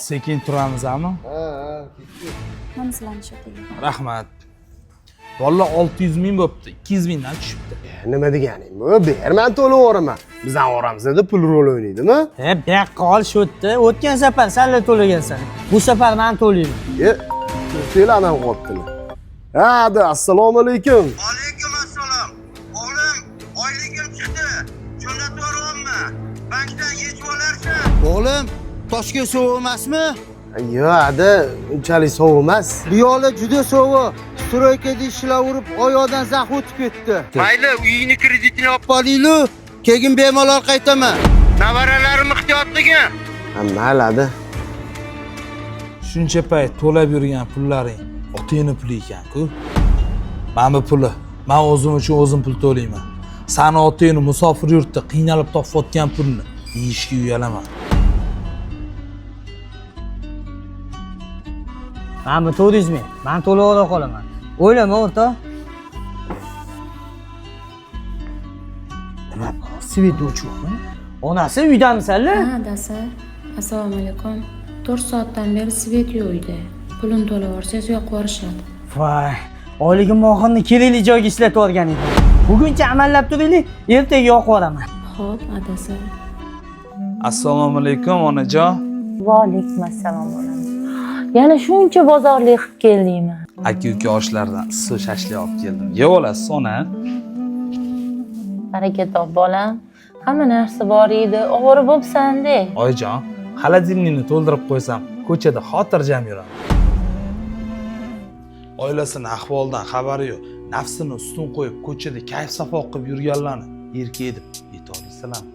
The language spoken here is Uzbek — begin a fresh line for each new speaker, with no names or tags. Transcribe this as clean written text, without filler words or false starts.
Sekin turamiz, ammo.
Ha.
Mana sizlarni shotiga.
Rahmat. Valla 600 ming bo'pti. 200 mingdan tushibdi.
Nima deganing bu? Berman to'layveraman. Bizdan oramizda pul rol o'ynaydimi?
Bu yoqqa olish o'tdi. O'tgan safar senlar to'lagansan. Bu safar men to'layman.
To'ladan qolibdimi? Ha, assalomu alaykum.
Alaykum assalom. O'g'lim, oyligim chiqdi. Jo'natib yuboryapman. Bankdan yechib olarsan.
O'g'lim, Toshkent sovuq emasmi?
Yo'q, ada, unchalik sovuq emas.
Bu yoqda juda sovuq. Stroykada ishlab urib, oyoqdan zax o'tib ketdi.
Mayli, uyingni kreditini olib
Oling-lu, keyin bemalol qaytaman.
navaralarim ehtiyotliga.
Ha, mayli, ada.
Shuncha payt to'lab yurgan pullaring otangning puli ekan-ku. Mana bu puli. Men o'zim uchun o'zim pul to'layman. Sani otangni musofir yurtda qiynalib topayotgan pulni yeyishga uyalaman.
Men bu 400 ming. Men to'lab ola qolaman. O'ylama o'rtoq. Nima? Svet o'chirmi? Onasi uydamisanlar?
Ha, dasa. Assalomu alaykum. 4 soatdan beri svet yo'q uyda. Pulini to'lab yuborsangiz yoqib yuborishadi.
Voy, oyligim oxirni kerakli joyga ishlatib yuborgan edim. Buguncha amallab turaylik, ertaga yoqib yuboraman.
Xo'p, adasi.
Assalomu alaykum onajon.
Va alaykum assalom bolam. Yana shuncha bozorlik qilib keldingmi?
Aka-uka oshlardan issiq shashlik olib keldim. Yeb olasiz, ona.
Baraka top bolam. Hamma narsa bor edi. Ovora bo'psan-da.
Oyijon, xolodilnikni to'ldirib qo'ysam, ko'chada xotirjam yuraman. Oilasini ahvolidan xabari yo'q. Nafsini ustun qo'yib, ko'chada kayf safo qilib yurganlarni erkak deb ayta olasizlarmi?